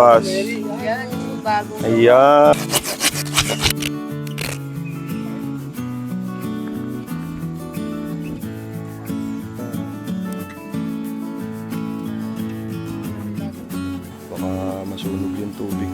Pas. Yan, yung bago. Ayan. Baka masunog yung tubig.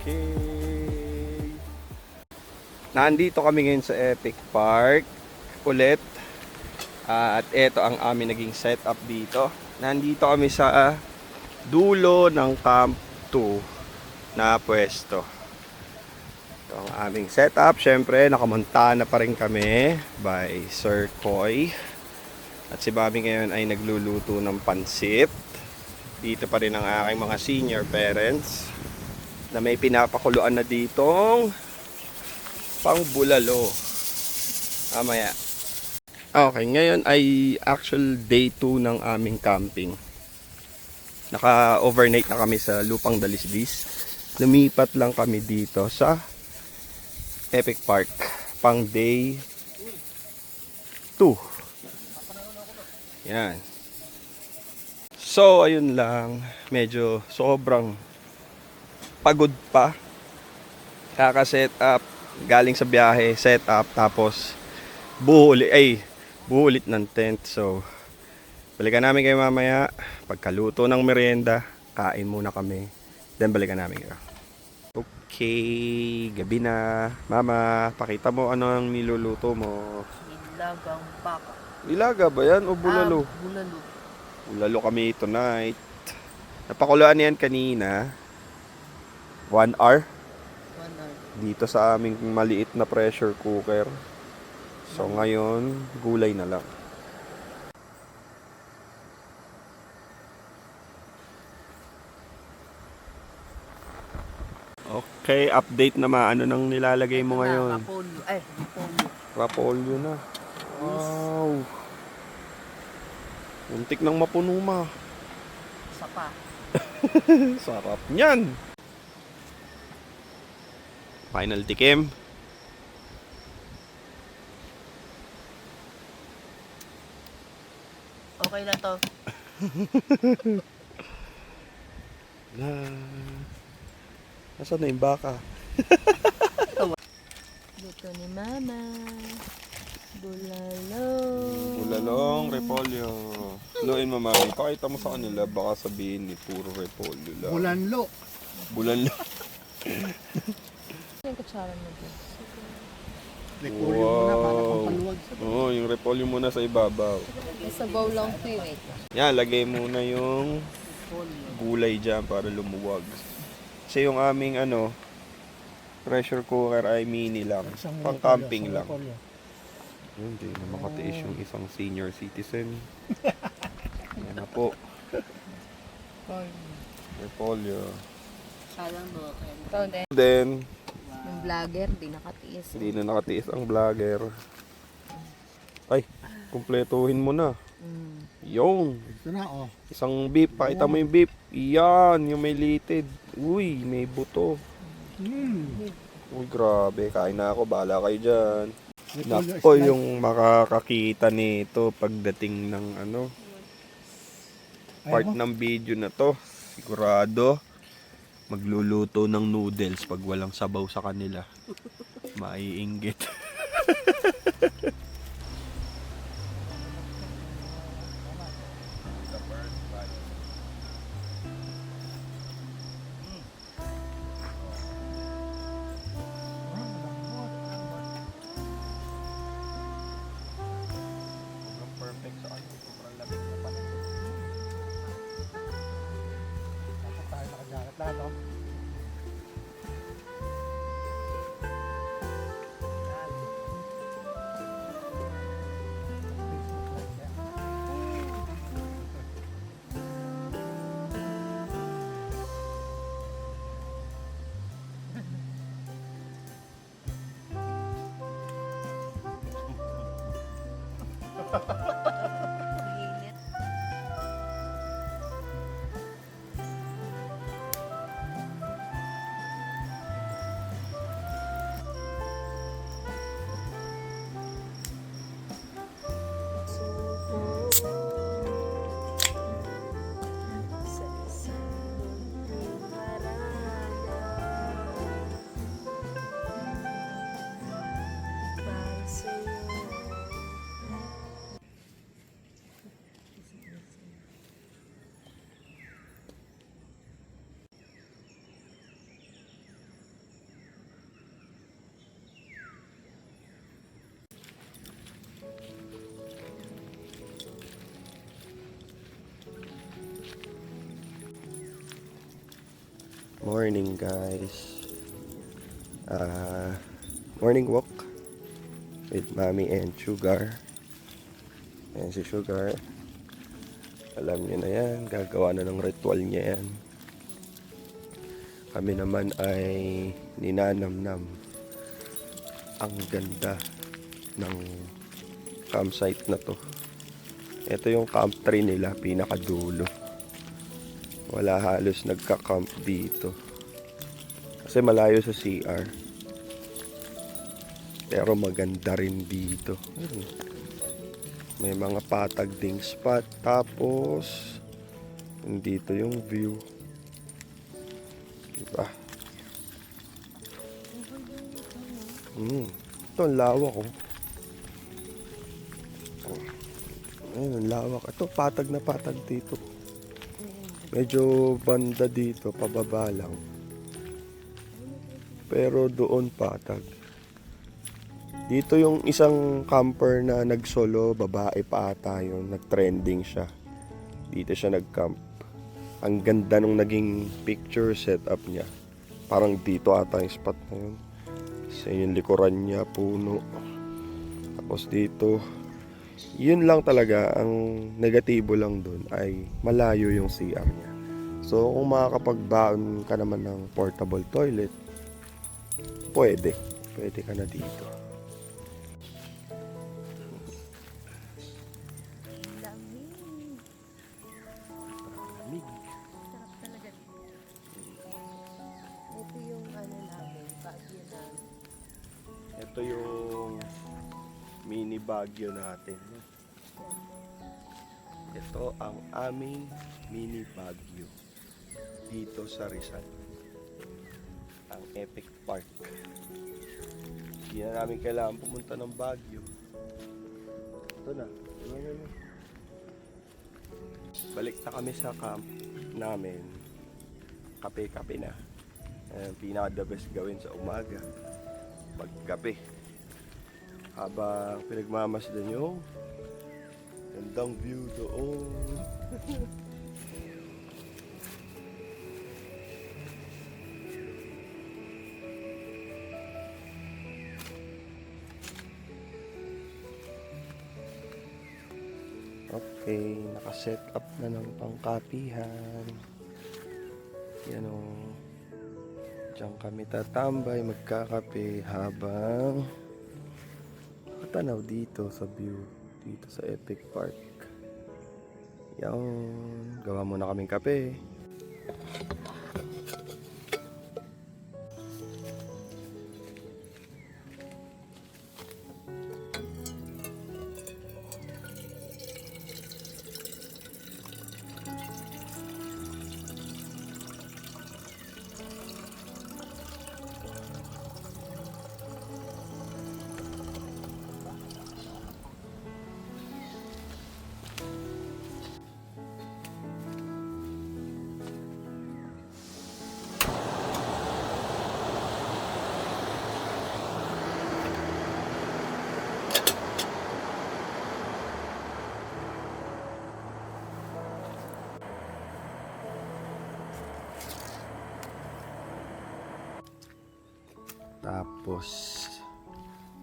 Okay. Nandito kami ngayon sa Epic Park ulit. At ito ang aming naging setup dito. Nandito kami sa dulo ng Camp 2 na pwesto. Ito ang aming setup. Syempre, nakamontana pa rin kami by Sir Koy. At si Bobby ngayon ay nagluluto ng pansit. Dito pa rin ang aking mga senior parents na may pinapakuluan na ditong pang bulalo. Mamaya. Okay, ngayon ay actual day 2 ng aming camping. Naka-overnight na kami sa Lupang Dalisdis. Lumipat lang kami dito sa Epic Park pang day 2. Yan. So, ayun lang. Medyo sobrang pagod pa. Kaka-set up, galing sa biyahe, set up, tapos buulit ng tent. So, balikan namin kayo mamaya. Pagkaluto ng merienda, kain muna kami. Then balikan namin kayo. Okay, gabi na. Mama, pakita mo ano ang niluluto mo. Nilagang baka. Nilaga ba yan o bulalo? Bulalo. Bulalo kami tonight. Napakuluan yan kanina. 1 hour 1 hour. dito sa aming maliit na pressure cooker. So ngayon, gulay na lang. Okay, update na ano nang nilalagay mo ngayon? Rapolyo. Ay, rapolyo. Rapolyo na. Wow. Muntik nang mapuno ma. Isa pa. Sarap niyan. Final tikim. Okay na to. Nasaan na yung baka? Luto ni Mama. Bulalo. Bulalong repolyo. Luin mo mami. Pakita mo sa kanila. Baka sabihin ni puro repolyo lang. Bulanlo. Bulanlo. Yung kutsara mo dyan. Repolyo muna para pampaluwag sa Oo, yung repolyo muna sa ibabaw. Nasa bowl lang po yun. Yan, lagay muna yung gulay dyan para lumuwag. Kasi yung aming pressure cooker ay mini lang. Pang camping lang. Hindi na makatiis yung isang senior citizen. Yan na po. Repolyo. Salang mo. Ito din. Then, Yung vlogger, di nakatiis. hindi na nakatiis ang vlogger. Ay, kumpletuhin mo na. Mm. Yung Ito na, oh. isang beef, pakita mo yung beef. Yan, yung may litid. Uy, may buto. Uy, grabe. Kain na ako. Bahala kayo dyan. Nako, yung makakakita nito pagdating ng part ng video na to. Sigurado, magluluto ng noodles pag walang sabaw sa kanila. Maiinggit. Perfect sa akin. Sobrang lamig na pala. Dapat tayo nakajagat lahat, oh. Morning guys. Morning walk with Mommy and Sugar. Ayan si Sugar. Alam niya na yan. Gagawa na ng ritual niya yan. Kami naman ay ninanamnam. Ang ganda ng campsite na to. Ito yung camp 3 nila, pinakadulo. Wala halos nagka-camp dito. Kasi malayo sa CR. Pero maganda rin dito. May mga patag ding spot. Tapos, dito yung view. Diba? Ito ang lawak, oh. Ayun, ang lawak. Ito, patag na patag dito. Medyo banda dito, pababa lang. Pero doon patag. Dito yung isang camper na nagsolo, babae pa ata yun, nag-trending siya. Dito siya nag-camp. Ang ganda nung naging picture setup niya. Parang dito ata yung spot na yun. Sa yung likuran niya, puno. Tapos dito, yun lang talaga, ang negatibo lang dun ay malayo yung CR niya. So kung makakapagbaon ka naman ng portable toilet, pwede ka na dito. Lamig. Sarap talaga dito. Ito yung namin, bagyo namin. Ito yung mini Baguio natin. Ito ang aming mini Baguio dito sa Rizal. Ang Epic Park. Hindi na namin kailangan pumunta ng Baguio. Ito na. Balik na kami sa camp namin. Kape-kape na. Ayan, pinaka the best gawin sa umaga. Pagkape. Habang pinagmamasdan yung gandang view doon. Okay, nakaset up na ng pangkapihan. Yan o. Diyan kami tatambay, magkakape habang nakatanaw dito sa view, dito sa Epic Park. Yan, gawa muna kaming kape. Tapos,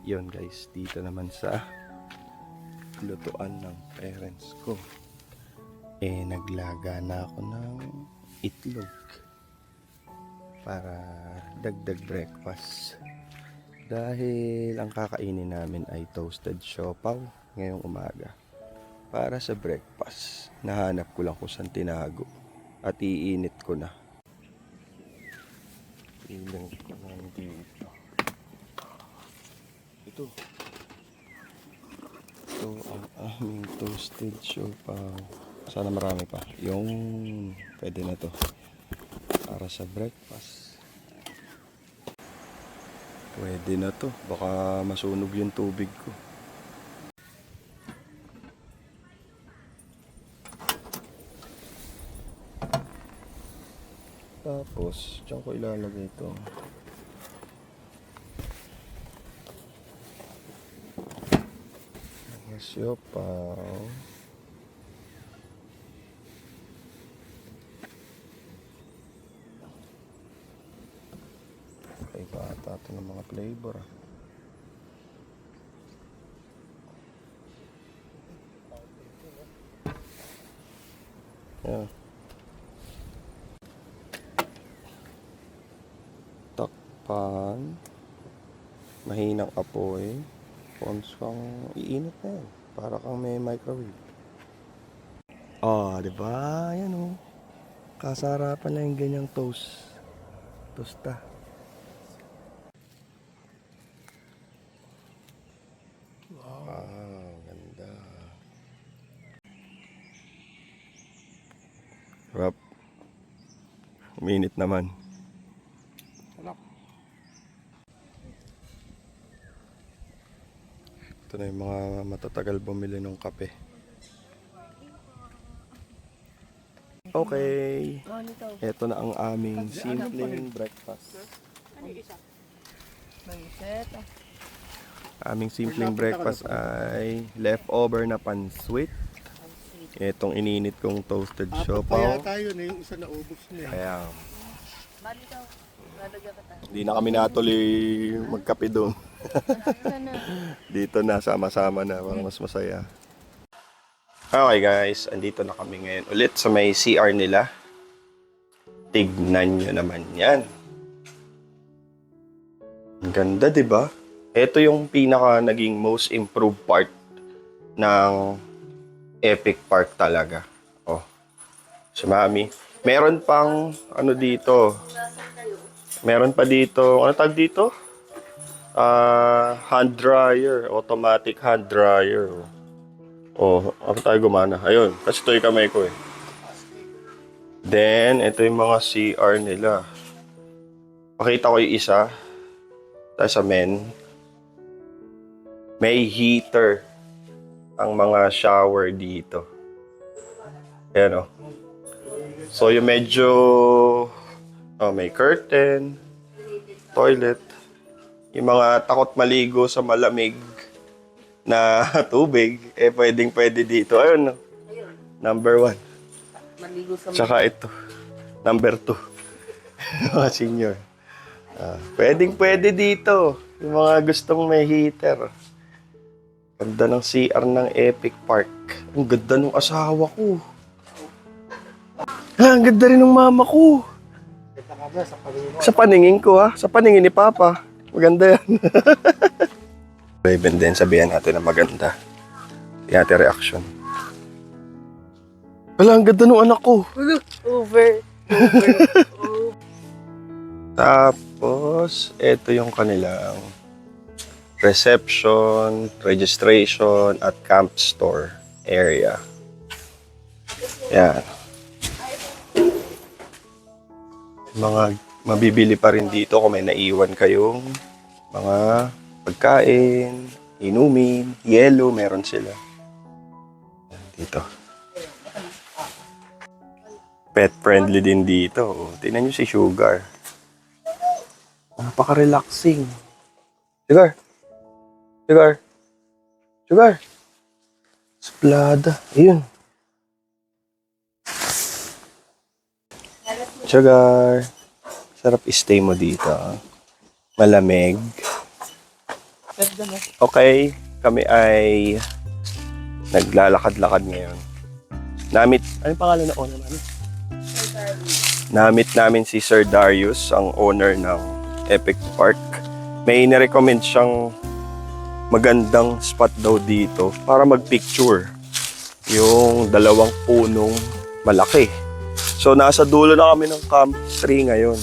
yun guys, dito naman sa lutuan ng parents ko. Naglaga na ako ng itlog para dagdag breakfast. Dahil ang kakainin namin ay toasted siopaw ngayong umaga. Para sa breakfast, nahanap ko lang kung saan tinago at iinit ko na. Ilang ko lang dito. Ito ang aming toasted siopaw. Sana marami pa. Yung pwede na to para sa breakfast. Pwede na to. Baka masunog yung tubig ko. Tapos, diyan ko ilalagay ito. Mga siopaw. Ay, bata ito ng mga flavor. Yeah. Takpan, mahinang apoy, once kang iinit na yan, para kang may microwave. Diba? Yan o. Kasarapan na yung ganyang tosta. Wow, ganda. Rap. Uminit naman. Ito na yung mga matatagal bumili ng kape. Okay. Ito na ang aming simpleng breakfast. Aming simpleng breakfast ay leftover na pansweet. Itong ininit kong toasted Kaya siopaw. tayo na yung isa na ubos niya. Kaya hindi na kami natuloy magkape doon. Dito na, sama-sama na, para mas masaya. Okay guys, andito na kami ngayon ulit sa may CR nila. Tignan nyo naman yan. Ang ganda, diba? Ito yung pinaka naging most improved part ng Epic Park talaga. Oh, si Mami. Meron pang ano dito. Meron pa dito, ano tag dito? Hand dryer, automatic hand dryer. Oh, ako tayo gumana. Ayun, kasi ito yung kamay ko eh. Then, ito yung mga CR nila. Pakita ko yung isa. Tayo sa men. May heater ang mga shower dito. Ayan o. So, yung medyo Oh, may curtain, toilet. Yung mga takot maligo sa malamig na tubig, eh pwede dito. Ayun, no? Number 1. Maligo sa Tsaka ito, number 2. Mga senior. Pwede dito. Yung mga gustong may heater. Ganda ng CR ng Epic Park. Ang ganda ng asawa ko. Ang ganda rin ng mama ko. Kita ka ba sa paningin? Sa paningin ko ha. Sa paningin ni Papa. Maganda yan. Raven din, sabihan natin na maganda. Tingnan natin reaction. Wala, ang ganda ng anak ko. Over. Tapos, ito yung kanilang reception, registration, at camp store area. Yan. Mga mabibili pa rin dito kung may naiwan kayong mga pagkain, inumin, yelo, meron sila. Yan, dito. Pet friendly din dito. Oh, tingnan nyo si Sugar. Napaka-relaxing. Sugar. Sugar. Sugar. Splada. Ayun. Sugar. Sarap stay mo dito. Malamig. Okay. Kami ay naglalakad-lakad ngayon. Anong pangalan na owner namin? Namit namin si Sir Darius, ang owner ng Epic Park. May nirecommend siyang magandang spot daw dito para magpicture. Yung 2 punong malaki. So nasa dulo na kami ng Camp 3 ngayon.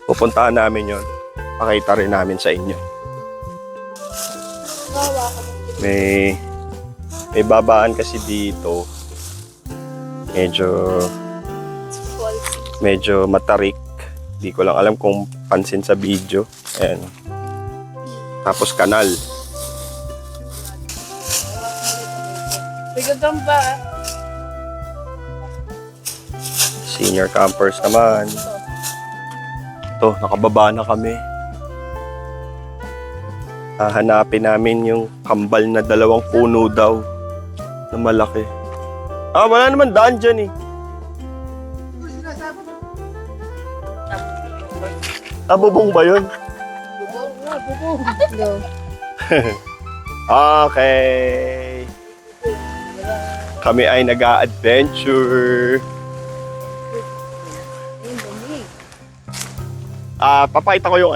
Pupuntahan namin yon. Pakita rin namin sa inyo. May babaan kasi dito. Medyo matarik. Di ko lang alam kung pansin sa video. Ayan. Tapos kanal. Bigodong ba? Senior campers naman. Ito, nakababa na kami. Hahanapin namin yung kambal na 2 puno daw. Na malaki. Wala naman daan dyan eh. Bubong ba yun? Go. Okay. Kami ay nag-a-adventure. Papakita ko yung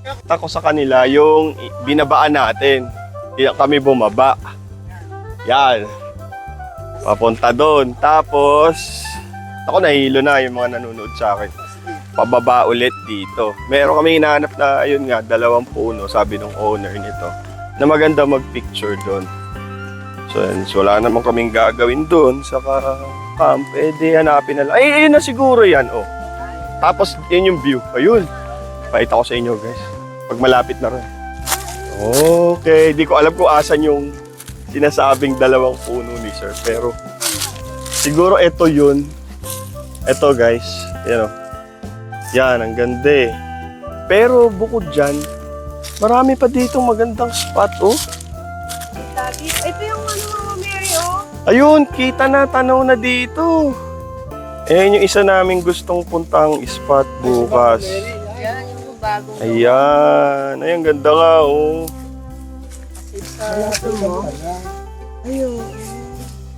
Pakita ko sa kanila yung binabaan natin. Kaya kami bumaba. Yan. Papunta doon. Tapos, ako nahilo na yung mga nanonood sa akin. Pababa ulit dito. Meron kami hinahanap na, ayun nga, 2 puno, sabi ng owner nito, na maganda mag-picture doon. So wala naman kaming gagawin doon sa camp. Hanapin na lang. Ay, ayun na siguro yan, oh. Tapos, yun yung view. Ayun. Pakita ko sa inyo, guys. Pag malapit na rin. Okay. Di ko alam kung asan yung sinasabing 2 puno ni Sir. Pero, siguro ito yun. Ito, guys. Yan, oh. Yan, ang ganda eh. Pero bukod dyan, marami pa dito magandang spot, oh. Ito yung Mama Mary, oh. Ayun, kita na, tanaw na dito. Ayan yung isa naming gustong puntang spot bukas. Yan, yung bagong. Ayan, ay, ang ganda nga, oh. Ayun.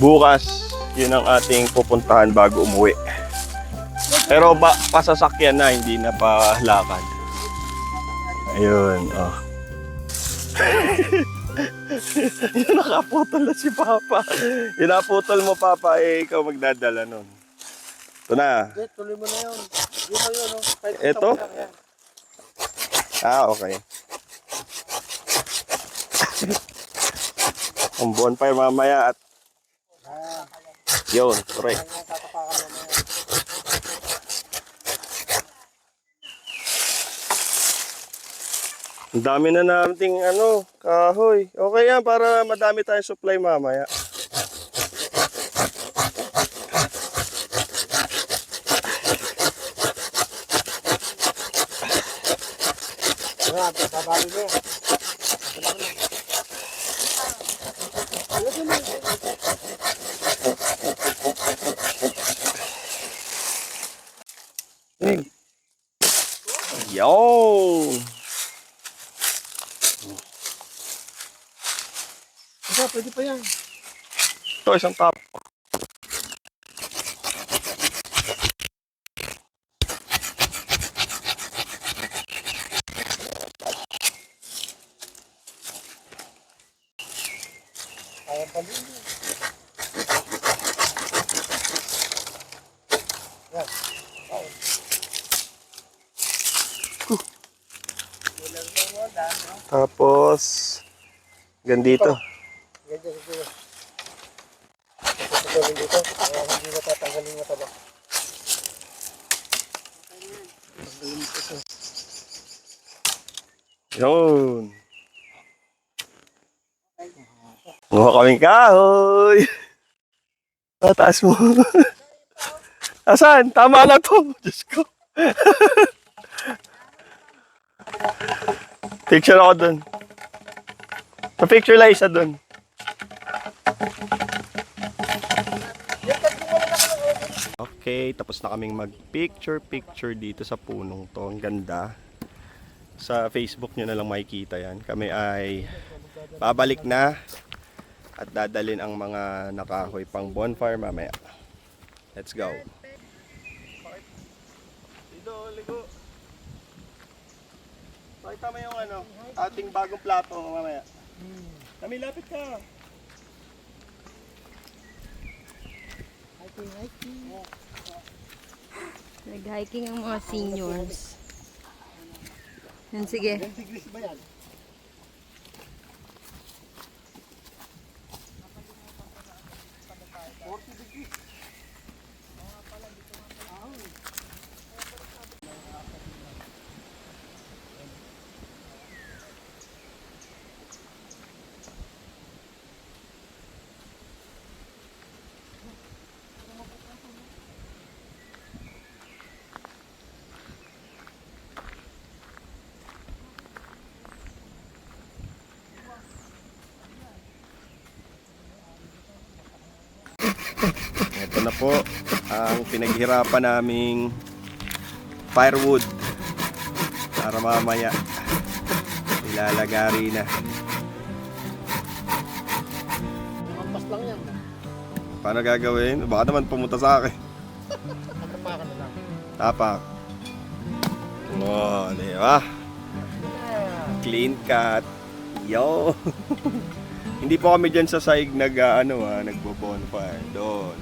Bukas, yun ang ating pupuntahan bago umuwi. Pero pasasakyan na, hindi na pa lakad. Ayun, oh. Nakaputol na si Papa. Yung naputol mo, Papa, ikaw magdadala nun. Ito na. Tuloy mo na yun. Yun mo yun, oh. Ito? Okay. Ang buwan pa yung mamaya at yun, correct. Ang dami na nating kahoy. Okay yan, para madami tayong supply mamaya. Sarap, sabali mo yan. Yo! Pwede pa yan. Ito, isang tap. Kaya pa din. Yan. Tapos, gandito. Ganyan siguro. Tutulong dito. Kaya hindi matatanggalin mo taba. Yun. Mukha kaming kahoy. Tataas mo. Asan? Tama na to. Diyos ko. Picture ako dun. Pa-picture lang isa dun. Okay, tapos na kaming mag-picture dito sa punong to. Ang ganda. Sa Facebook nyo na lang makikita yan. Kami ay babalik na at dadalin ang mga nakahoy pang bonfire mamaya. Let's go. Dito, ligo. Pakita mo yung ano, ating bagong plato mamaya. Kami, lapit ka. Nag-hiking ang mga seniors. Yan, sige. 20 degrees ba yan? Ito na po ang pinaghirapan naming firewood para mamaya ilalagari na. Ampas lang yan. Paano gagawin? Baka naman pumunta sa akin. Nagkapakan na lang. Tapak. Oh, di ba? Clean cut. Yo. Hindi po kami dyan sa saig nagbo-bonfire. Doon.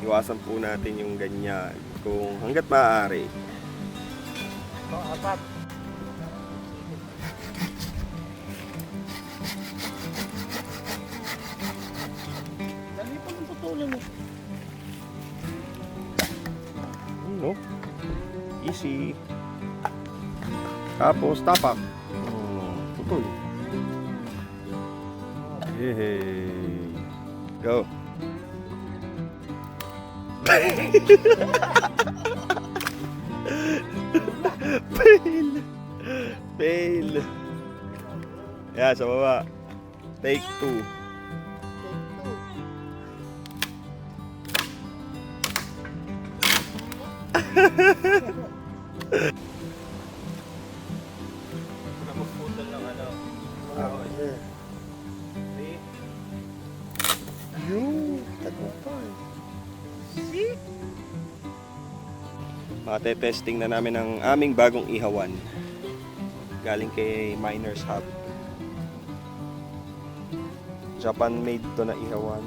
Iwasan po natin yung ganyan kung hanggat maaari. Apat. Dali pa ng putulin mo. No? Easy. Tapos tapak. Putol. Yay. Go. Fail. Fail. Yeah, sa baba. Take 2. Putol ng ano. Yung tagumpay. Mate-testing na namin ang aming bagong ihawan. Galing kay Miners Hub. Japan made to na ihawan.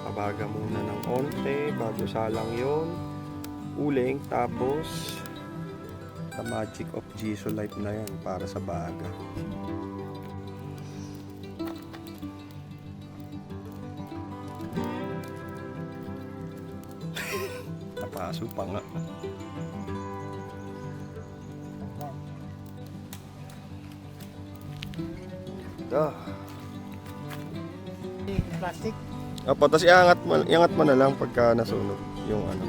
Pabaga muna ng onte bago salang yon. Uling, tapos the magic of Jisoo Life na yan para sa baga. Napaso pa nga. Ah. Plastic. Apo, tapos iangat mo na lang pagka nasunog yung ano.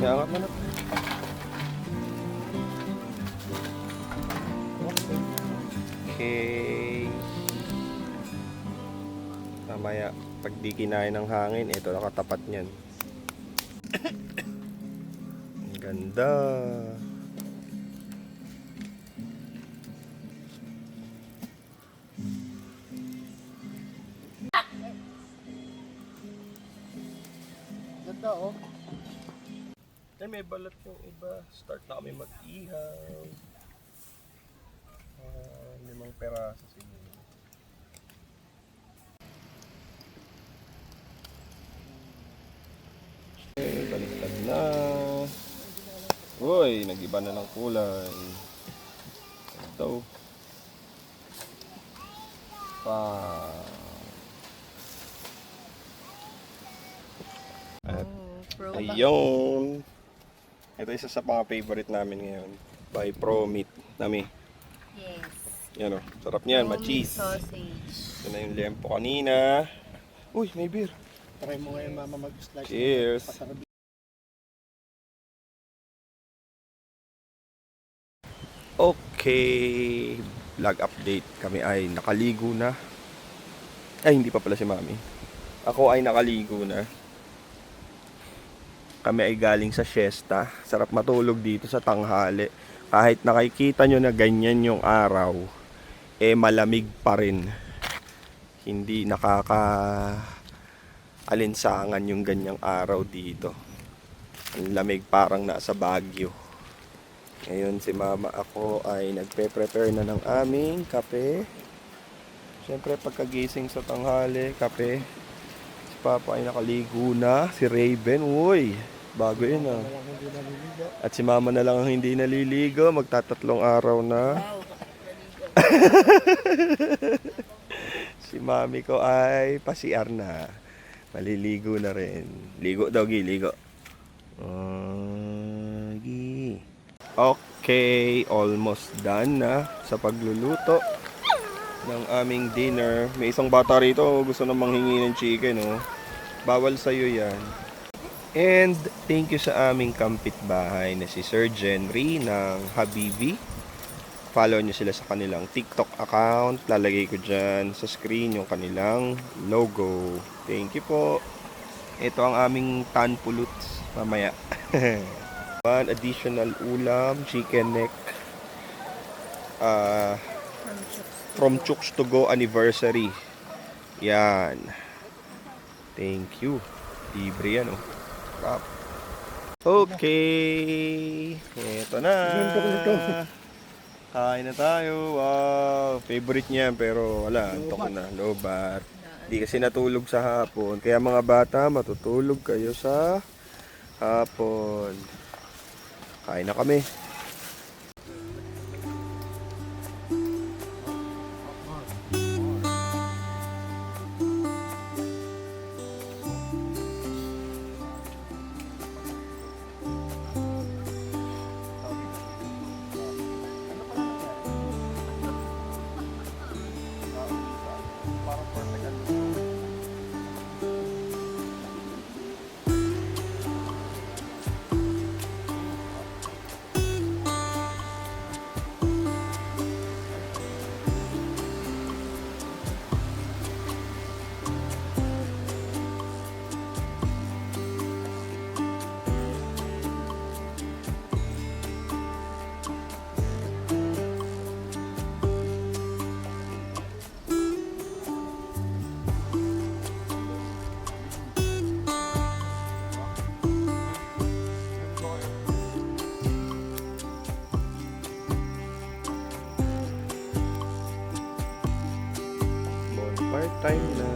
Iangat mo na. Okay. Mamaya, pag di kinain ng hangin, ito nakatapat niyan. Ang ganda. Ganda oh. Ay, may balat yung iba. Start na kami mag-ihaw. Limang peraso siguro. Okay, baliktad na. Uy, nag-iba na ng kulay. Ito. At ayun. Ito isa sa mga favorite namin ngayon. By Pro Meat. Nami. Yes. Yan o. Sarap niyan. Ma-cheese. Sausage. Ito na yung lempo kanina. Uy, may beer. Try mo ngayon mama mag-slice. Cheers. Pasarap. Okay. Vlog update. Kami ay nakaligo na. Ay, hindi pa pala si Mami. Ako ay nakaligo na. Kami ay galing sa siesta. Sarap matulog dito sa tanghali. Kahit nakikita nyo na ganyan yung araw, malamig pa rin. Hindi alinsangan yung ganyang araw dito. Ang lamig, parang nasa Baguio. Ngayon si Mama ako ay nagpe-prepare na ng aming kape. Siyempre pagkagising sa tanghali, kape. Si Papa ay nakaligo na. Si Raven, uy, bago yun ah. Hindi naliligo. At si Mama na lang ang hindi naliligo. Magtatatlong araw na. Si Mami ko ay pasiar na. Maliligo na rin. Ligo daw, Gi, ligo. Gi. Okay, almost done na sa pagluluto ng aming dinner. May isang bata rito, gusto na manghingi ng chicken, oh. Bawal sa'yo yan. And thank you sa aming kapitbahay na si Sir Jenry ng Habibi. Follow nyo sila sa kanilang TikTok account. Lalagay ko dyan sa screen yung kanilang logo. Thank you po. Ito ang aming tan puluts mamaya. One additional ulam, chicken neck. From Chooks to Go anniversary. Yan. Thank you. Libre yan, oh. Crap. Okay. Ito na. Kain na tayo. Wow. Favorite niya pero wala. Antok na. Lobat. Hindi kasi natulog sa hapon. Kaya mga bata, matutulog kayo sa hapon. Kain na kami. Part-time na.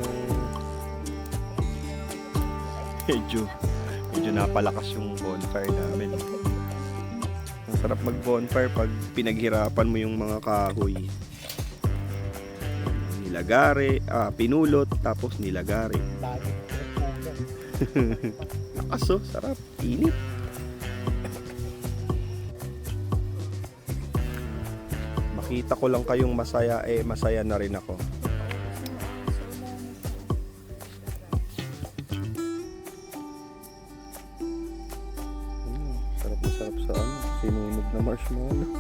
Medyo napalakas yung bonfire namin. Masarap mag-bonfire pag pinaghirapan mo yung mga kahoy. Nilagari, pinulot, tapos nilagari. Lakas, oh, sarap, init. Makita ko lang kayong masaya, masaya na rin ako. marshmallow.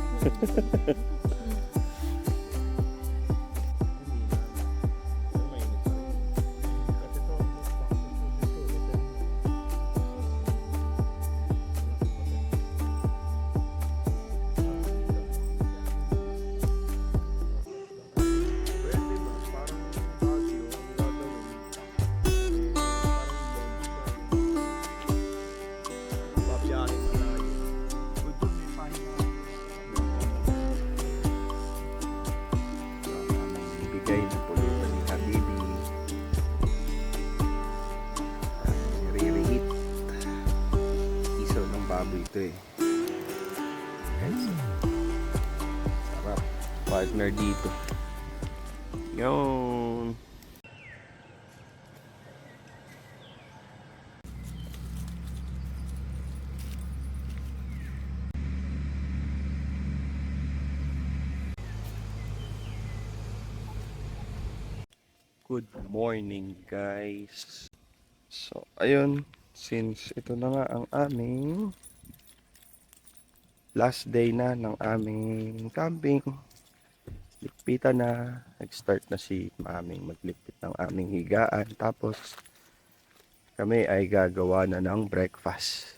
Bigay ng pulutan ni Habibi. Nire-reheat. Isaw ng baboy ito eh. Guys, sarap. Partner dito. Yun. Good morning guys. So ayun, since ito na nga ang aming last day na ng aming camping, ligpitan na, nag-start na si maming magligpit ng aming higaan, tapos kami ay gagawa na ng breakfast,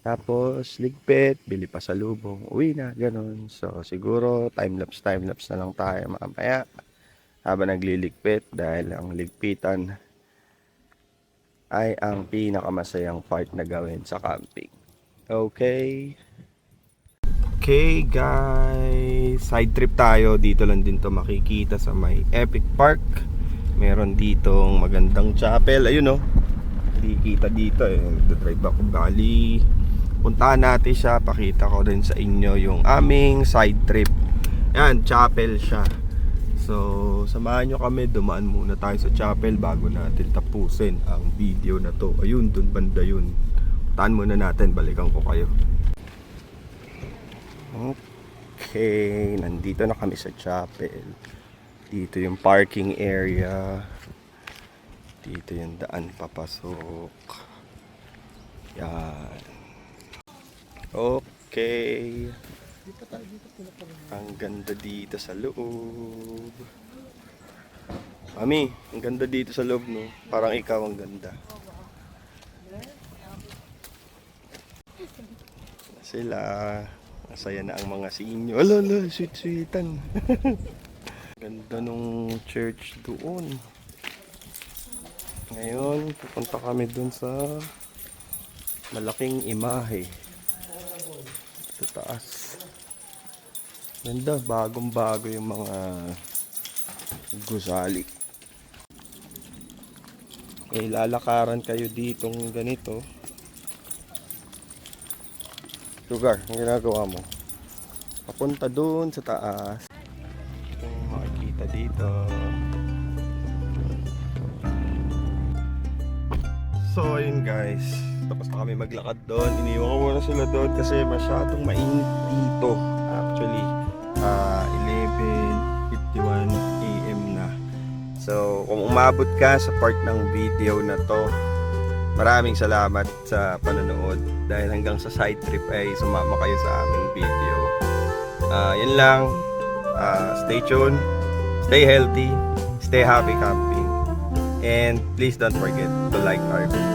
tapos ligpit, bili pa sa lubong, uwi na, ganun. So siguro time lapse na lang tayo mamaya habang nagliligpit, dahil ang ligpitan ay ang pinakamasayang part na gawin sa camping. Okay? Okay guys, side trip tayo. Dito lang din to makikita sa may Epic Park. Meron ditong magandang chapel. Ayun oh, nakikita dito eh. Nagdadrive ako, bali puntahan natin siya, pakita ko din sa inyo yung aming side trip. Yan, chapel siya. So, samahan nyo kami, dumaan muna tayo sa chapel bago natin tapusin ang video na to. Ayun, dun banda yun. Puntahan muna natin, balikan ko kayo. Okay, nandito na kami sa chapel. Dito yung parking area. Dito yung daan papasok. Yan. Okay. Ang ganda dito sa loob. Mami, ang ganda dito sa loob, no? Parang ikaw ang ganda. Sila. Masaya na ang mga sinyo. Alala, sweet-sweetan. Ganda nung church doon. Ngayon, pupunta kami doon sa malaking imahe. Sa taas. Ganda, bagong-bago yung mga gusali. Eh, lalakaran kayo ditong ganito. Sugar, ang ginagawa mo? Papunta doon sa taas. Yung makikita dito. So, ayun guys. Tapos na kami maglakad doon. Iniwan ko muna sila doon kasi masyadong mainit dito. Actually, 11:51 AM na. So, kung umabot ka sa part ng video na to, maraming salamat sa panonood. Dahil hanggang sa side trip ay sumama kayo sa aming video. Yun lang. Stay tuned. Stay healthy. Stay happy camping. And please don't forget to like our video.